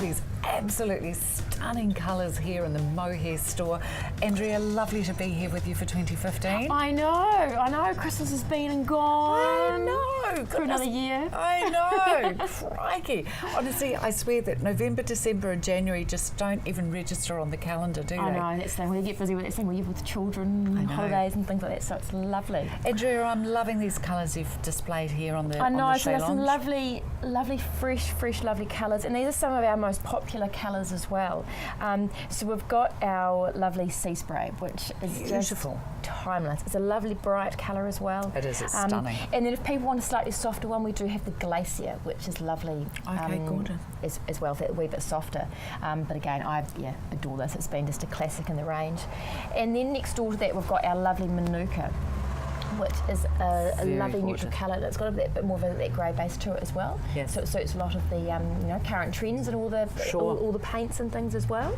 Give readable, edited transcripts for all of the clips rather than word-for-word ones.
these absolutely stunning colours here in the mohair store. Andrea, lovely to be here with you for 2015. I know. Christmas has been and gone. I know. For another year. I know. Crikey. Honestly, I swear that November, December and January just don't even register on the calendar, do they? I know. That's the thing. When you get busy with that thing, when you're with children, holidays and things like that, so it's lovely. Andrea, I'm loving these colours you've displayed here on the I know, so there's some lounge. lovely, fresh, lovely colours, and these are some of our most popular colours as well. So we've got our lovely sea spray, which is beautiful, just timeless. It's a lovely bright colour as well. It is. It's stunning. And then if people want a slightly softer one, we do have the Glacier, which is lovely. Okay, gorgeous. As well, a wee bit softer. But again, I adore this. It's been just a classic in the range. And then next door to that, we've got our lovely Manuka, which is a lovely neutral colour. It's got a bit more of that grey base to it as well. Yes. So it suits a lot of the current trends and all the paints and things as well.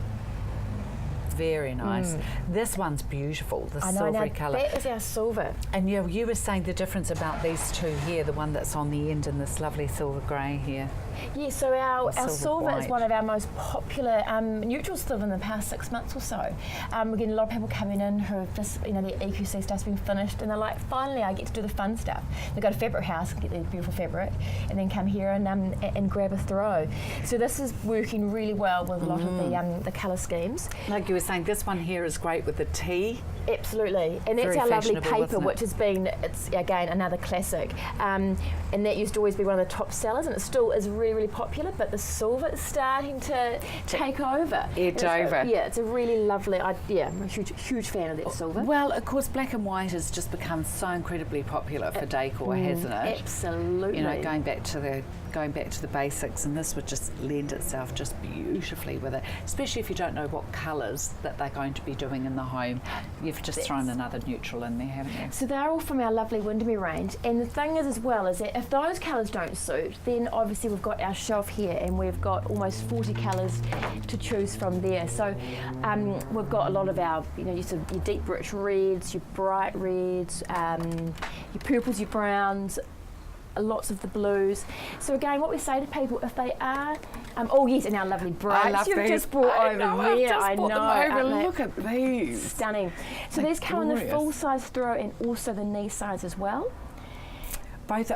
Very nice. This one's beautiful, the silvery colour. That is our silver. And you were saying the difference about these two here, the one that's on the end and this lovely silver grey here. Yeah, so our silver is white. one of our most popular neutrals still in the past 6 months or so. We're getting a lot of people coming in who have just, their EQC stuff's been finished and they're like, finally I get to do the fun stuff. They go to Fabric House and get their beautiful fabric and then come here and grab a throw. So this is working really well with a lot of the colour schemes. Like you were saying, this one here is great with the tea. Absolutely, and that's Very our lovely fashionable, paper, which has been, it's again another classic, and that used to always be one of the top sellers, and it still is really popular. But the silver is starting to take over. Edge over. Yeah, it's a really lovely. I'm a huge fan of that silver. Well, of course, black and white has just become so incredibly popular for decor, hasn't it? Absolutely. Going back to the basics, and this would just lend itself just beautifully with it, especially if you don't know what colours that they're going to be doing in the home. You've just thrown another neutral in there, haven't you? So they're all from our lovely Windermere range, and the thing is as well is that if those colours don't suit, then obviously we've got our shelf here and we've got almost 40 colours to choose from there. So we've got a lot of our, your deep rich reds, your bright reds, your purples, your browns, lots of the blues. So again, what we say to people, if they are, and our lovely brights you've just brought over there. I know. Look at these. Stunning. So these come in the full size throw and also the knee size as well.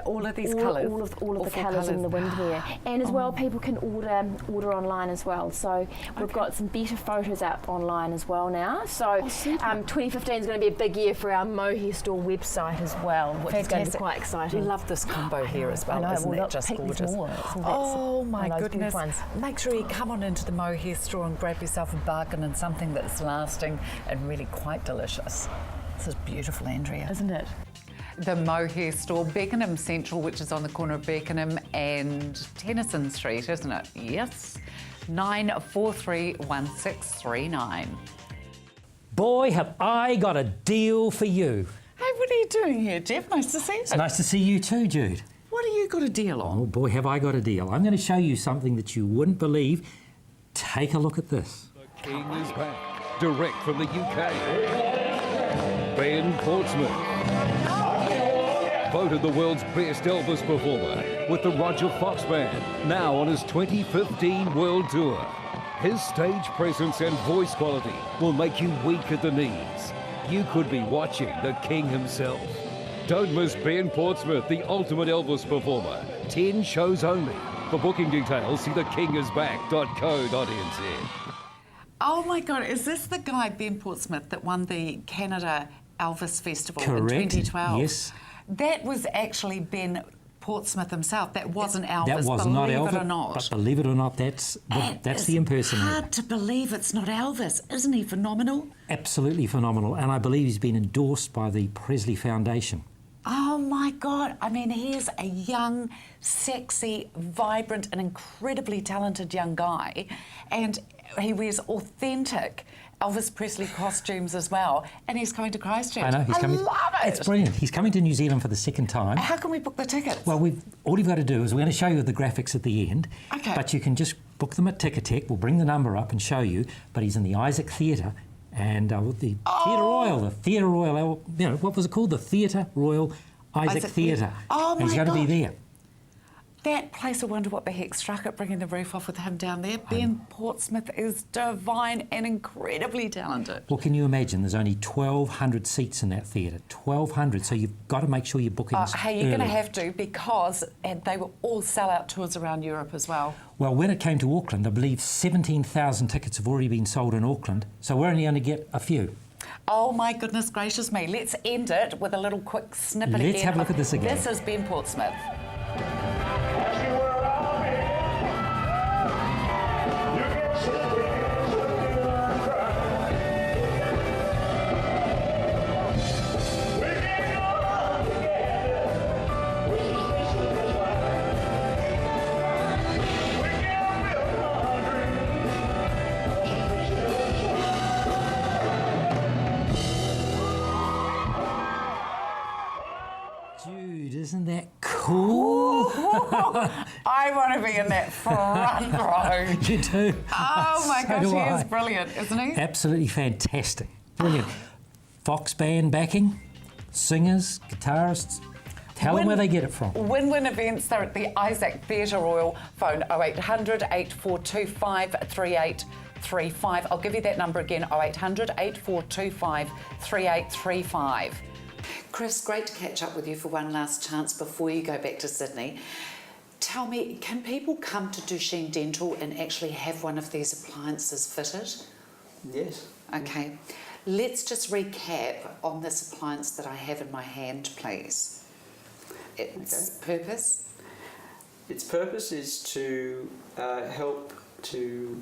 All of these colours? All of the colours in the Windermere. And as well, people can order online as well. So we've got some better photos up online as well now. So 2015 is going to be a big year for our Mohair Store website as well, which is going to be quite exciting. Love this combo here as well, isn't it just gorgeous? Oh my goodness. Make sure you come on into the Mohair Store and grab yourself a bargain and something that's lasting and really quite delicious. This is beautiful, Andrea. Isn't it? The Mohair Store, Beckenham Central, which is on the corner of Beckenham and Tennyson Street, isn't it? Yes. 9431639. Boy, have I got a deal for you. Hey, what are you doing here, Jeff? Nice to see you. It's nice to see you too, Jude. What have you got a deal on? Oh boy, have I got a deal. I'm going to show you something that you wouldn't believe. Take a look at this. The King is back, direct from the UK. Ben Portsmouth, voted the world's best Elvis performer with the Roger Fox Band, now on his 2015 world tour. His stage presence and voice quality will make you weak at the knees. You could be watching the King himself. Don't miss Ben Portsmouth, the ultimate Elvis performer. 10 shows only. For booking details, see thekingisback.co.nz. Oh my God, is this the guy, Ben Portsmouth, that won the Canada Elvis Festival Correct. in 2012? Yes. That was actually Ben Portsmouth himself. That wasn't Elvis. That was not Elvis, believe it or not. but believe it or not, that's the impersonator. Hard to believe it's not Elvis. Isn't he phenomenal? Absolutely phenomenal, and I believe he's been endorsed by the Presley Foundation. Oh my God. I mean, he is a young, sexy, vibrant and incredibly talented young guy, and he wears authentic Elvis Presley costumes as well, and he's coming to Christchurch. I know, he's coming. Love it. It's brilliant. He's coming to New Zealand for the second time. How can we book the tickets? Well, all you've got to do is we're going to show you the graphics at the end. Okay. But you can just book them at Ticketek. We'll bring the number up and show you. But he's in the Isaac Theatre and the Theatre Royal, what was it called? The Theatre Royal Isaac Theatre. Oh, and he's my going to be God. there. That place, I wonder what the heck struck it, bringing the roof off with him down there. Ben Portsmouth is divine and incredibly talented. Well, can you imagine? There's only 1,200 seats in that theatre. 1,200, so you've got to make sure you're booking Hey, you're going to have to, because they were all sell-out tours around Europe as well. Well, when it came to Auckland, I believe 17,000 tickets have already been sold in Auckland, so we're only going to get a few. Oh my goodness gracious me. Let's end it with a little quick snippet again. Let's have a look at this again. This is Ben Portsmouth. Dude, isn't that cool? I want to be in that front row. You do? Oh my So gosh, do he I. is brilliant, isn't he? Absolutely fantastic. Brilliant. Fox band backing, singers, guitarists. Tell them where they get it from. Win-win events, they're at the Isaac Theatre Royal. Phone 0800 8425 3835. I'll give you that number again, 0800 8425 3835. Chris, great to catch up with you for one last chance before you go back to Sydney. Tell me, can people come to Duchenne Dental and actually have one of these appliances fitted? Yes. Okay, let's just recap on this appliance that I have in my hand, please. Its purpose? Its purpose is to help to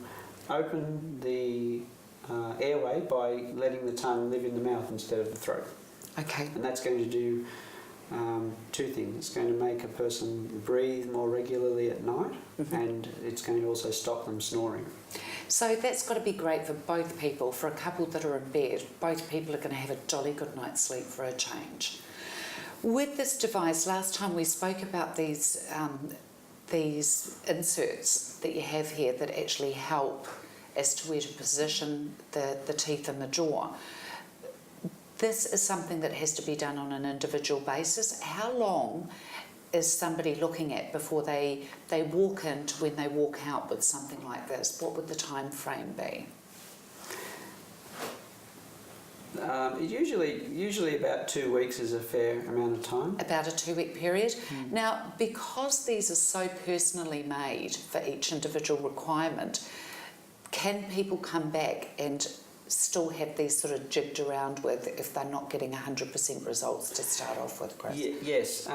open the airway by letting the tongue live in the mouth instead of the throat. Okay. And that's going to do two things. It's going to make a person breathe more regularly at night, and it's going to also stop them snoring. So that's got to be great for both people. For a couple that are in bed, both people are going to have a jolly good night's sleep for a change. With this device, last time we spoke about these inserts that you have here that actually help as to where to position the teeth in the jaw. This is something that has to be done on an individual basis. How long is somebody looking at before they walk in to when they walk out with something like this? What would the time frame be? Usually about 2 weeks is a fair amount of time. About a 2-week period. Now, because these are so personally made for each individual requirement, can people come back and still have these sort of jigged around with if they're not getting 100% results to start off with, Chris? Yes,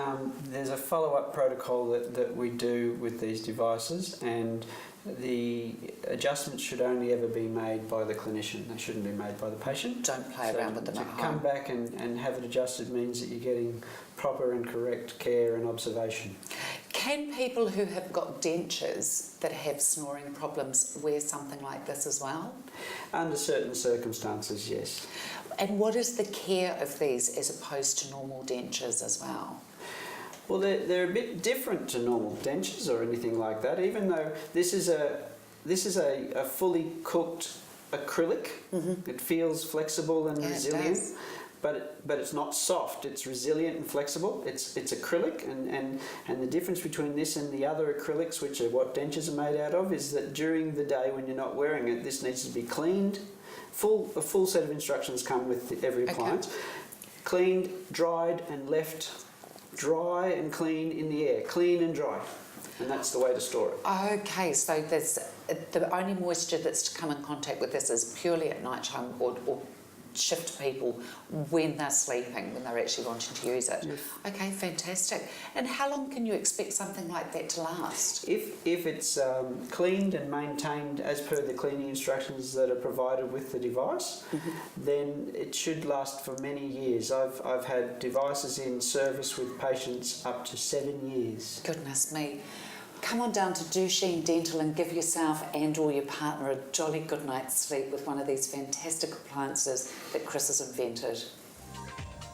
there's a follow-up protocol that we do with these devices, and the adjustments should only ever be made by the clinician. They shouldn't be made by the patient. Don't play around with them to at home. come back and have it adjusted means that you're getting proper and correct care and observation. Can people who have got dentures that have snoring problems wear something like this as well? Under certain circumstances, yes. And what is the care of these as opposed to normal dentures as well? Well, they're a bit different to normal dentures or anything like that, even though this is a fully cooked acrylic. It feels flexible and resilient. It does. But it's not soft. It's resilient and flexible. It's acrylic, and the difference between this and the other acrylics, which are what dentures are made out of, is that during the day when you're not wearing it, this needs to be cleaned. A full set of instructions come with every appliance. Okay. Cleaned, dried, and left dry and clean in the air. Clean and dry, and that's the way to store it. Okay, so there's the only moisture that's to come in contact with this is purely at night time or shift people when they're sleeping, when they're actually wanting to use it. Yes. Okay, fantastic. And how long can you expect something like that to last? If it's cleaned and maintained as per the cleaning instructions that are provided with the device, then it should last for many years. I've had devices in service with patients up to 7 years. Goodness me. Come on down to Duchenne Dental and give yourself and or your partner a jolly good night's sleep with one of these fantastic appliances that Chris has invented.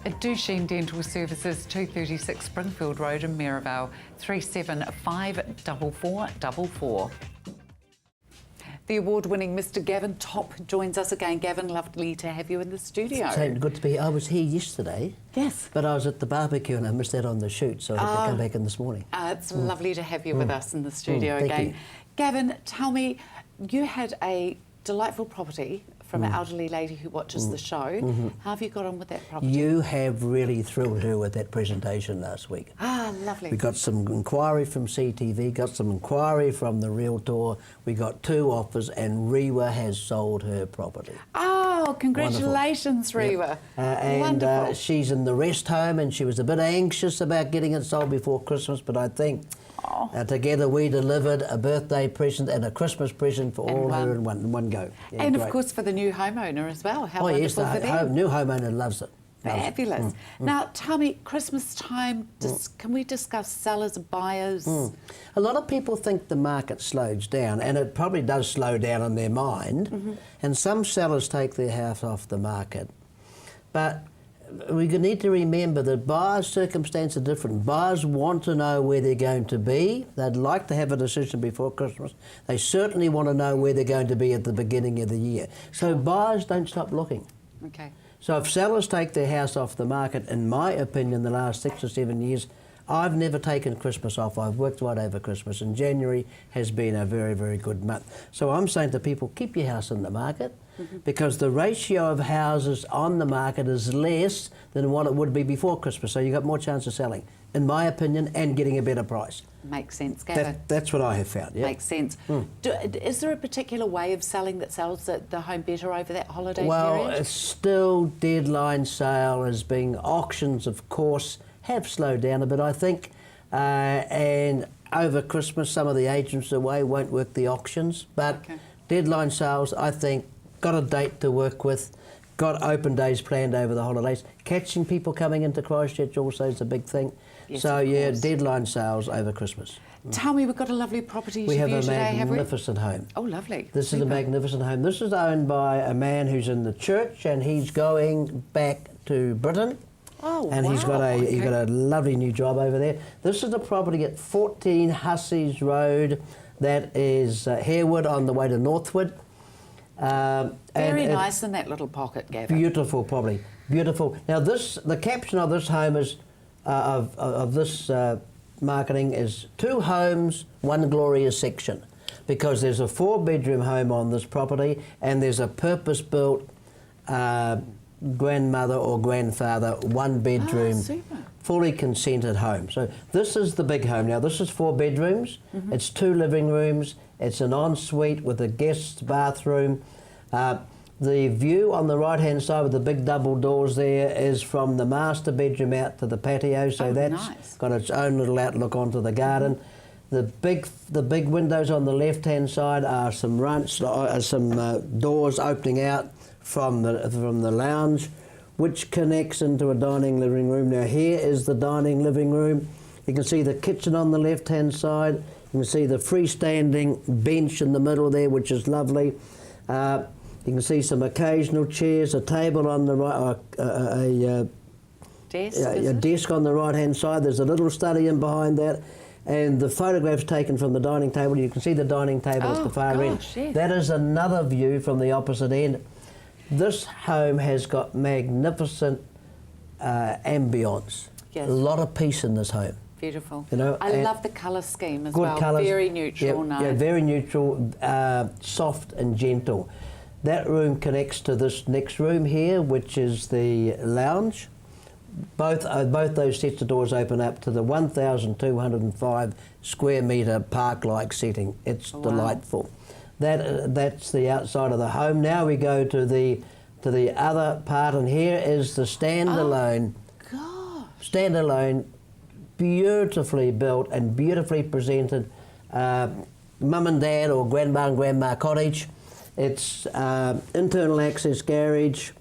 At Duchenne Dental Services, 236 Springfield Road in Maryvale, 3754444. the award-winning Mr. Gavin Top joins us again. Gavin, lovely to have you in the studio. Good to be here. I was here yesterday. Yes. But I was at the barbecue and I missed that on the shoot, so I had to come back in this morning. It's lovely to have you with us in the studio Thank again. you. Gavin, tell me, you had a delightful property from an elderly lady who watches the show. How have you got on with that property? You have really thrilled her with that presentation last week. Ah, lovely. We got some inquiry from CTV, got some inquiry from the Realtor, we got 2 offers, and Rewa has sold her property. Oh, congratulations, Rewa. Wonderful. She's in the rest home, and she was a bit anxious about getting it sold before Christmas, but I think together we delivered a birthday present and a Christmas present for all her in one go. Yeah, and of great. course for the new homeowner as well. How yes, wonderful the for them. new homeowner loves it. Fabulous. Now, tell me, Christmas time, can we discuss sellers, buyers? A lot of people think the market slows down, and it probably does slow down in their mind, and some sellers take their house off the market. But we need to remember that buyers' circumstances are different. Buyers want to know where they're going to be. They'd like to have a decision before Christmas. They certainly want to know where they're going to be at the beginning of the year. So buyers don't stop looking. Okay. So if sellers take their house off the market, in my opinion, the last 6 or 7 years, I've never taken Christmas off. I've worked right over Christmas, and January has been a very, very good month. So I'm saying to people, keep your house in the market, because the ratio of houses on the market is less than what it would be before Christmas. So you've got more chance of selling, in my opinion, and getting a better price. Makes sense, Gavin. That's what I have found, yeah. Makes sense. Is there a particular way of selling that sells the home better over that holiday Well, period? it's still deadline sale as being auctions, of course, have slowed down a bit, I think. And over Christmas, some of the agents away won't work the auctions. But deadline sales, I think, got a date to work with, got open days planned over the holidays. Catching people coming into Christchurch also is a big thing. Yes, so, of yeah, course. deadline sales over Christmas. Tell me, we've got a lovely property We to have view a today, have we? magnificent home. Oh, lovely. This is a magnificent home. This is owned by a man who's in the church, and he's going back to Britain. Oh, and he's got wow, he's got a lovely new job over there. This is a property at 14 Hussies Road, that is Harewood on the way to Northwood. Very nice in that little pocket, Gavin. Beautiful property, beautiful. Now the caption of this home is of this marketing is 2 homes, 1 glorious section, because there's a 4-bedroom home on this property, and there's a purpose-built grandmother or grandfather 1-bedroom, fully consented home. So this is the big home. Now this is 4 bedrooms. It's 2 living rooms. It's an ensuite with a guest bathroom. The view on the right-hand side with the big double doors there is from the master bedroom out to the patio. So that's got its own little outlook onto the garden. The big windows on the left-hand side are some doors opening out from the lounge, which connects into a dining living room. Now here is the dining living room. You can see the kitchen on the left-hand side. You can see the freestanding bench in the middle there, which is lovely. You can see some occasional chairs, a table on the right, a desk on the right-hand side. There's a little study in behind that. And the photographs taken from the dining table, you can see the dining table at the far end. Yes. That is another view from the opposite end. This home has got magnificent ambience. Yes. A lot of peace in this home. Beautiful. You know, I love the colour scheme as good well. colours. Very neutral, nice. Yeah, very neutral, soft and gentle. That room connects to this next room here, which is the lounge. Both those sets of doors open up to the 1,205 square metre park-like setting. It's delightful. That's the outside of the home. Now we go to the other part, and here is the standalone. Standalone, beautifully built and beautifully presented mum and dad or grandma and grandma cottage. It's internal access garage.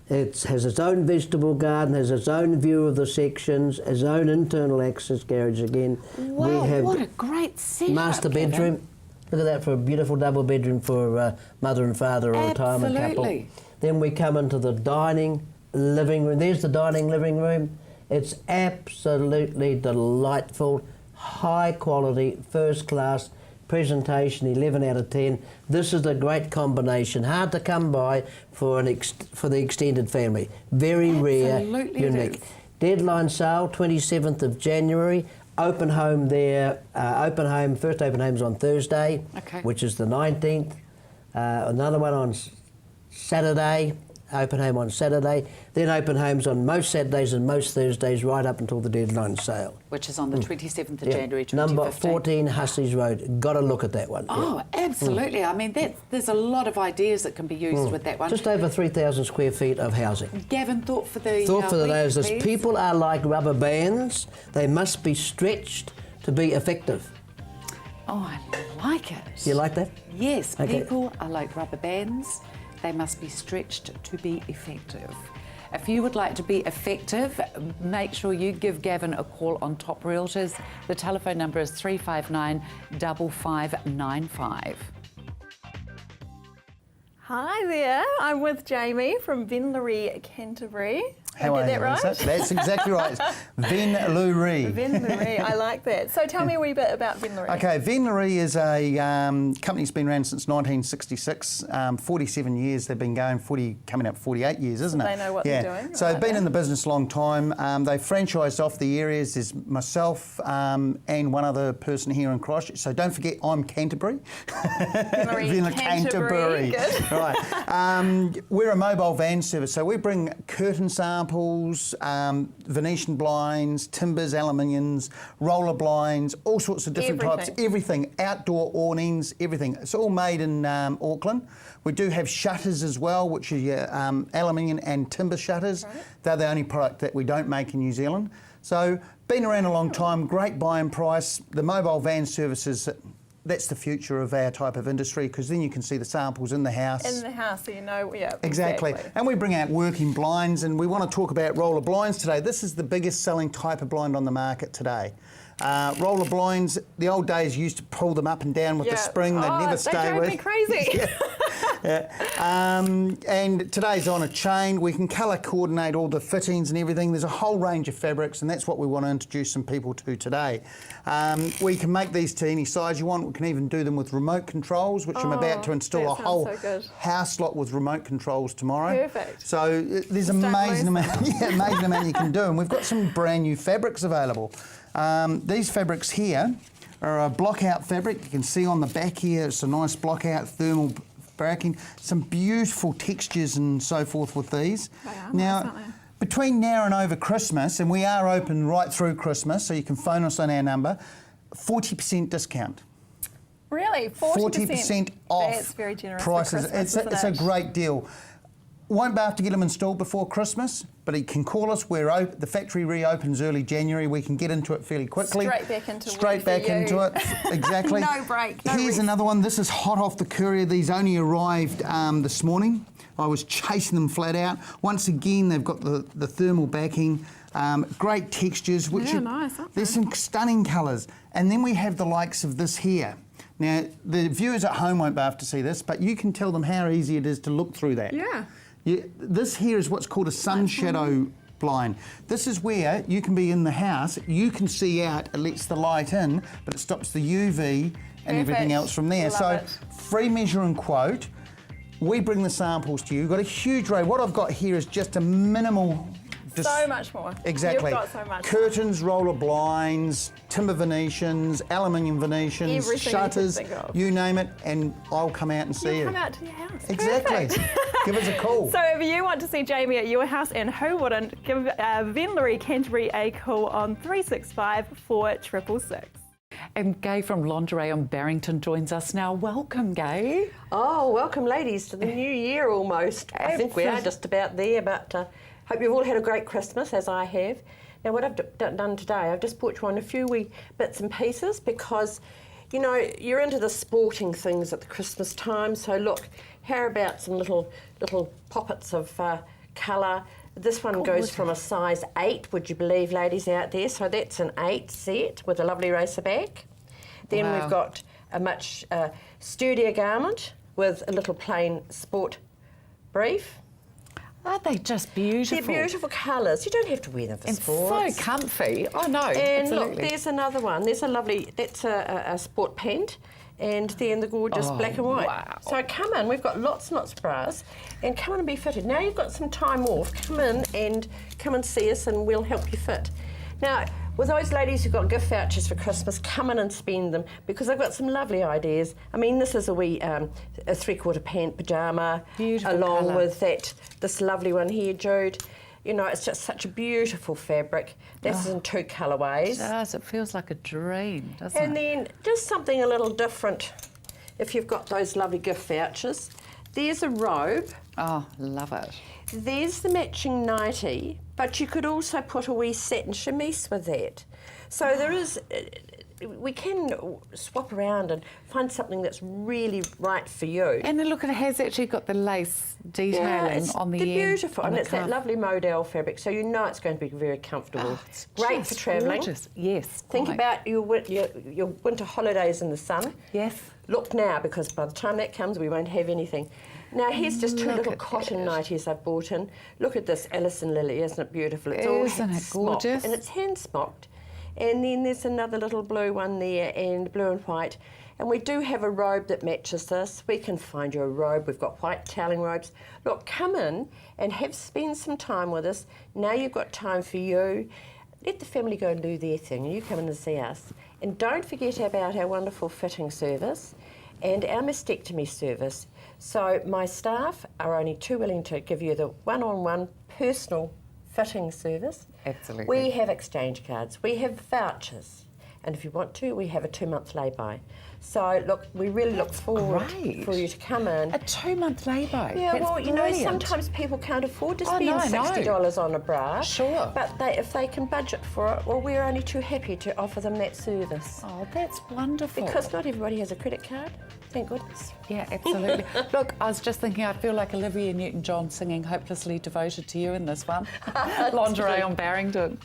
It has its own vegetable garden, has its own view of the sections, its own internal access garage again. Wow, we have what a great setup, master bedroom. Gavin. Look at that, for a beautiful double bedroom for mother and father or a retirement couple. Then we come into the dining living room. There's the dining living room. It's absolutely delightful, high quality, first class, presentation, 11 out of 10. This is a great combination, hard to come by for for the extended family. Very rare, Absolutely it unique. is. Deadline sale, 27th of January. Open home there, first open home's on Thursday, Okay. which is the 19th. Another one on Saturday, open home on Saturday. Then open homes on most Saturdays and most Thursdays right up until the deadline sale. Which is on the 27th of Yeah. January 2015. Number 14 Hussey's Road. Got to look at that one. Oh, absolutely. I mean, there's a lot of ideas that can be used with that one. Just over 3,000 square feet of housing. Gavin, thought for the Thought for the week, days is please. people are like rubber bands. They must be stretched to be effective. Oh, I like it. You like that? Yes, Okay. people are like rubber bands. They must be stretched to be effective. If you would like to be effective, make sure you give Gavin a call on Top Realtors. The telephone number is 359 5595. Hi there, I'm with Jamie from Venlerie, Canterbury. How Did I are get you, that right? Lisa? That's exactly right. It's Venlerie. Venlerie, I like that. So tell me a wee bit about Venlerie. Okay, Venlerie is a company that's been around since 1966. 47 years they've been going, coming up 48 years, isn't it? they know what they're doing, So right, they've been yeah. in the business a long time. They've franchised off the areas. There's myself and one other person here in Christchurch. So don't forget, I'm Canterbury. Venlerie, Canterbury. Good. Right. We're a mobile van service, so we bring curtain samples, Venetian blinds, timbers, aluminiums, roller blinds, all sorts of different types, everything, outdoor awnings, everything. It's all made in Auckland. We do have shutters as well, which are your aluminium and timber shutters. Right. They're the only product that we don't make in New Zealand. So been around a long time, great buying price. The mobile van services, that's the future of our type of industry, because then you can see the samples in the house. In the house, so you know, yeah. Exactly. And we bring out working blinds, and we want to talk about roller blinds today. This is the biggest selling type of blind on the market today. Roller blinds, the old days used to pull them up and down with the spring, they'd never stay they drove with. me crazy. And today's on a chain. We can colour coordinate all the fittings and everything. There's a whole range of fabrics, and that's what we want to introduce some people to today. We can make these to any size you want. We can even do them with remote controls, which I'm about to install a that whole sounds so good. house lot with remote controls tomorrow. Perfect. So there's Just don't amazing lose amount, amazing amount you can do, and we've got some brand new fabrics available. These fabrics here are a block out fabric. You can see on the back here, it's a nice block out thermal backing. Some beautiful textures and so forth with these. They are Now, nice, aren't they? between now and over Christmas, and we are open right through Christmas, so you can phone us on our number, 40% discount. Really? 40% off That's very generous prices. for Christmas, It's a isn't it? great deal. Won't be able to get them installed before Christmas, but he can call us. The factory reopens early January. We can get into it fairly quickly. Straight back into Straight work back for you. into it. Exactly. No break, no Here's rest. another one. This is hot off the courier. These only arrived this morning. I was chasing them flat out. Once again, they've got the thermal backing. Great textures. Yeah, nice, aren't There's they? some stunning colours. And then we have the likes of this here. Now, the viewers at home won't be able to see this, but you can tell them how easy it is to look through that. Yeah. This here is what's called a sun shadow blind. This is where you can be in the house, you can see out, it lets the light in, but it stops the UV and everything Perfect. else from there. Love So, it. free measure and quote. We bring the samples to you. We've got a huge array. What I've got here is just a minimal... So much more. Exactly. You've got so much. Curtains, roller blinds, timber Venetians, aluminium Venetians, Everything you can shutters, think of. you name it, and I'll come out and see you. Come out to your house. Exactly. Perfect. Give us a call. So if you want to see Jamie at your house, and who wouldn't, give Venlerie Canterbury a call on 365 4666. And Gay from Lingerie on Barrington joins us now. Welcome, Gay. Oh, welcome, ladies, to the new year almost. I think we are just about there, but hope you've all had a great Christmas, as I have. Now, what I've done today, I've just brought you on a few wee bits and pieces because, you know, you're into the sporting things at the Christmas time. So look, how about some little poppets of colour? This one goes from a size 8, would you believe, ladies out there? So that's an 8 set with a lovely racer back. Then Wow. we've got a much sturdier garment with a little plain sport brief. Aren't they just beautiful? They're beautiful colours. You don't have to wear them for And sports. so comfy. Oh, no, And absolutely. look, there's another one. There's a lovely, that's a sport pant. and then the gorgeous black and white. wow. So come in, we've got lots and lots of bras, and come in and be fitted. Now you've got some time off, come in and see us and we'll help you fit. Now, with those ladies who've got gift vouchers for Christmas, come in and spend them, because I've got some lovely ideas. I mean, this is a wee a 3/4 pant pyjama, Beautiful along colour. with this lovely one here, Jude. You know, it's just such a beautiful fabric. This is in 2 colourways. It feels like a dream, doesn't And it? then just something a little different if you've got those lovely gift vouchers. There's a robe. Oh, love it. There's the matching nightie, but you could also put a wee satin chemise with that. So there is, we can swap around and find something that's really right for you. And then look, it has actually got the lace detailing on the they're end. beautiful, on and the it's that cuff. lovely modal fabric, so you know it's going to be very comfortable. Oh, it's Great for just travelling. gorgeous. Yes. Think quite. about your winter holidays in the sun. Yes. Look now, because by the time that comes, we won't have anything. Now, here's just 2 Look little at cotton that. nighties I've bought in. Look at this Alison Lily, isn't it beautiful? It's Isn't it hand-smocked, gorgeous? and it's hand-smocked. And then there's another little blue one there, and blue and white. And we do have a robe that matches this. We can find you a robe. We've got white toweling robes. Look, come in and spend some time with us. Now you've got time for you. Let the family go and do their thing, and you come in and see us. And don't forget about our wonderful fitting service and our mastectomy service. So my staff are only too willing to give you the one-on-one personal fitting service. Absolutely. We have exchange cards, we have vouchers, and if you want to, we have a 2-month lay-by. So look, we really look forward great. for you to come in. A 2-month lay-by. Yeah, That's well, you know, brilliant. sometimes people can't afford to Oh, spend no, I know. $60 on a bra. Sure. But if they can budget for it, well, we're only too happy to offer them that service. Oh, that's wonderful. Because not everybody has a credit card, thank goodness. Yeah, absolutely. Look, I was just thinking, I feel like Olivia Newton-John singing Hopelessly Devoted to You in this one. Lingerie on Barrington.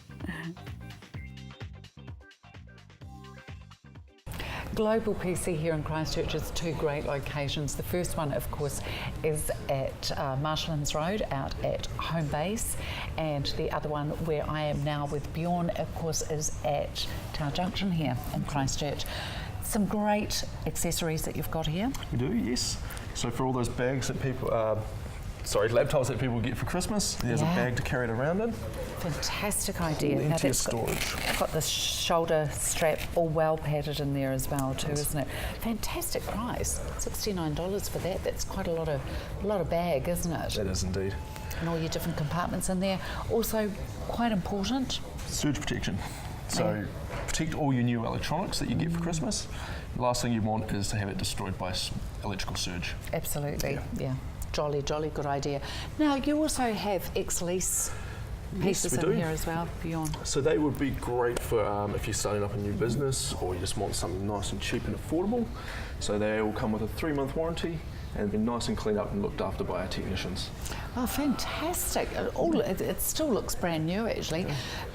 Global PC here in Christchurch has 2 great locations. The first one, of course, is at Marshlands Road out at Home Base, and the other one where I am now with Bjorn, of course, is at Tower Junction here in Christchurch. Some great accessories that you've got here. We do, yes. So for all those bags that people, laptops that people get for Christmas, there's a bag to carry it around in. Fantastic idea. Empty Now of that's storage. got the shoulder strap all well padded in there as well too, isn't it? Fantastic price. $69 for that. That's quite a lot of bag, isn't it? That is indeed. And all your different compartments in there. Also quite important. Surge protection. So protect all your new electronics that you get for Christmas. The last thing you want is to have it destroyed by electrical surge. Absolutely. Yeah. Jolly good idea. Now you also have ex-lease pieces we in do. here as well, Bjorn. So they would be great for if you're starting up a new business or you just want something nice and cheap and affordable. So they all come with a 3-month warranty and been nice and cleaned up and looked after by our technicians. Oh, fantastic. It still looks brand new, actually.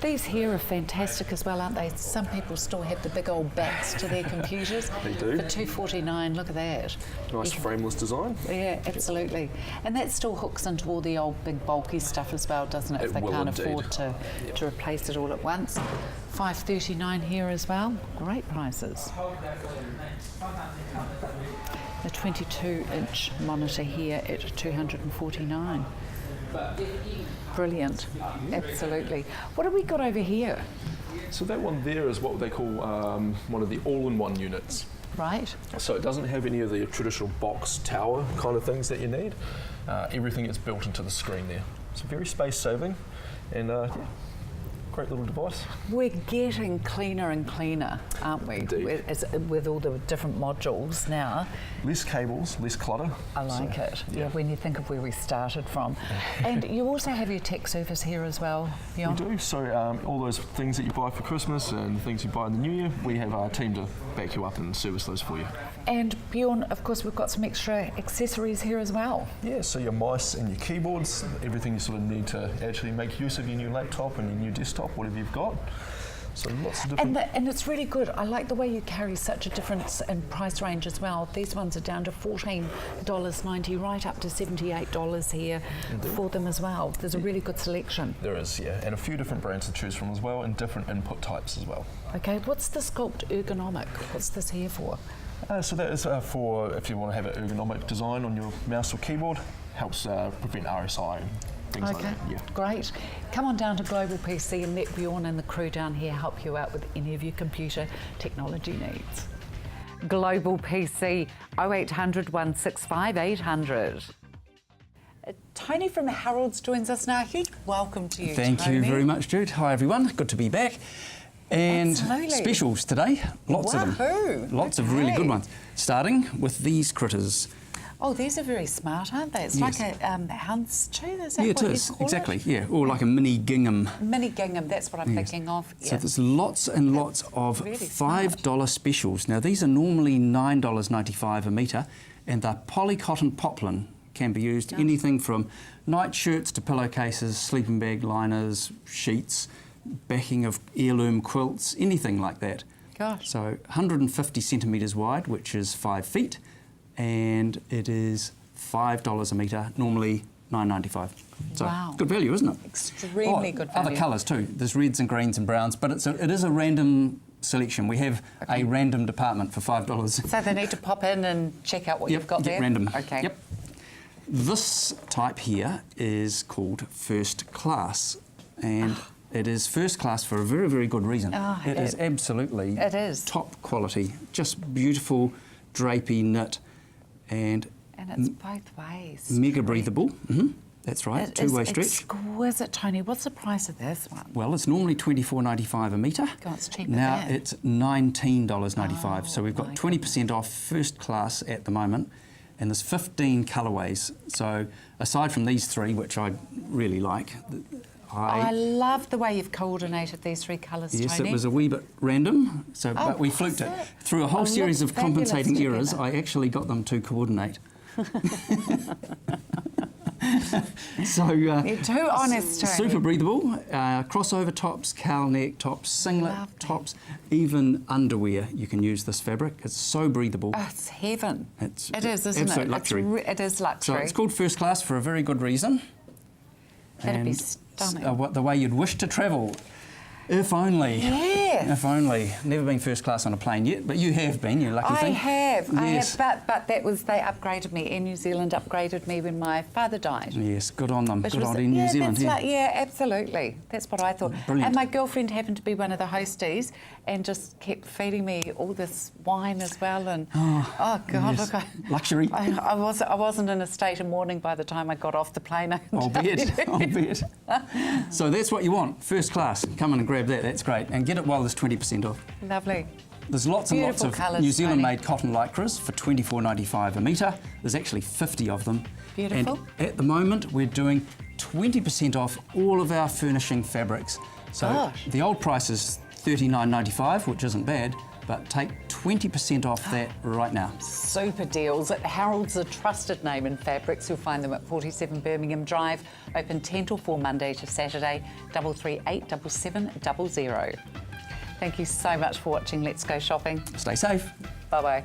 These here are fantastic as well, aren't they? Some people still have the big old backs to their computers. They do. For $2.49, look at that. Nice frameless design. Yeah, absolutely. And that still hooks into all the old big bulky stuff as well, doesn't it? If It they will can't indeed. afford to replace it all at once. $5.39 here as well. Great prices. The 22-inch monitor here at $249. Brilliant. Absolutely. What have we got over here? So that one there is what they call one of the all-in-one units. Right. So it doesn't have any of the traditional box tower kind of things that you need. Everything is built into the screen there. So very space saving and great little device. We're getting cleaner and cleaner, aren't we? Indeed. With all the different modules now. Less cables, less clutter. I like it. Yeah, when you think of where we started from. And you also have your tech service here as well, Bjorn? We do. So all those things that you buy for Christmas and things you buy in the new year, we have our team to back you up and service those for you. And Bjorn, of course, we've got some extra accessories here as well. Yeah, so your mice and your keyboards, everything you sort of need to actually make use of your new laptop and your new desktop, whatever you've got. So lots of different... And it's really good. I like the way you carry such a difference in price range as well. These ones are down to $14.90, right up to $78 here for them as well. There's a really good selection. There is, yeah, and a few different brands to choose from as well, and different input types as well. Okay, what's the Sculpt Ergonomic? What's this here for? So that is for if you want to have an ergonomic design on your mouse or keyboard. Helps prevent RSI and things like that. Yeah. Great. Come on down to Global PC and let Bjorn and the crew down here help you out with any of your computer technology needs. Global PC 0800 165 800. Tony from Harold's joins us now. Huge welcome to you, Thank Tony. you very much, Jude. Hi, everyone. Good to be back. And Absolutely. specials today, lots of them. Wahoo. Lots of really good ones. Starting with these critters. Oh, these are very smart, aren't they? It's Yes. like a houndstooth, is that Yeah, what it you is. call Exactly, it? yeah. Or like a mini gingham. Mini gingham, that's what I'm Yes. thinking of. So Yeah. there's lots and lots of Really $5 specials. Now, these are normally $9.95 a metre, and they're polycotton poplin. Can be used anything from nightshirts to pillowcases, sleeping bag liners, sheets, backing of heirloom quilts, anything like that. Gosh. So 150 centimetres wide, which is 5 feet, and it is $5 a metre, normally $9.95. So Wow. good value, isn't it? Extremely good value. Other colours too. There's reds and greens and browns, but it is a random selection. We have a random department for $5. So they need to pop in and check out what Yep, you've got get there? random. Okay. Yep. This type here is called First Class, and it is first class for a very, very good reason. Oh, it is absolutely it is. top quality, just beautiful drapey knit, and it's both ways. mega breathable. That's right, It two-way is stretch. Exquisite, Tony. What's the price of this one? Well, it's normally $24.95 a metre. God, it's cheaper Now there. it's $19.95. So we've got my 20% off first class at the moment, and there's 15 colourways. So aside from these three, which I really like, I love the way you've coordinated these three colours, yes, Tony. it was a wee bit random, so but we fluked it. Through a whole series of fabulous compensating errors, together. I actually got them to coordinate. So You're too honest, Tony. super breathable, crossover tops, cowl neck tops, singlet Love that. tops, even underwear. You can use this fabric. It's so breathable. Oh, it's heaven. It is, isn't absolute it? luxury. It is So luxury. it's called First Class for a very good reason. That'd be And stunning. the way you'd wish to travel. If only. Yes. If only. Never been first class on a plane yet, but you have been, you lucky I thing. have, Yes. but they upgraded me. Air New Zealand upgraded me when my father died. Yes, good on them. Which Good was- on Air New Zealand. that's yeah, absolutely. That's what I thought. Brilliant. And my girlfriend happened to be one of the hosties and just kept feeding me all this wine as well. And oh God, yes. look, Luxury. I wasn't in a state of mourning by the time I got off the plane. I'll bet. So that's what you want, first class. Come in and grab that, that's great. And get it while there's 20% off. Lovely. There's lots and Beautiful lots of colours, New Zealand-made Tony. cotton lycras for $24.95 a metre. There's actually 50 of them. Beautiful. And at the moment, we're doing 20% off all of our furnishing fabrics. So Gosh. the old price is $39.95, which isn't bad, but take 20% off that right now. Super deals. Harold's a trusted name in fabrics. You'll find them at 47 Birmingham Drive, open 10 till 4 Monday to Saturday, 338 7700. Thank you so much for watching Let's Go Shopping. Stay safe. Bye-bye.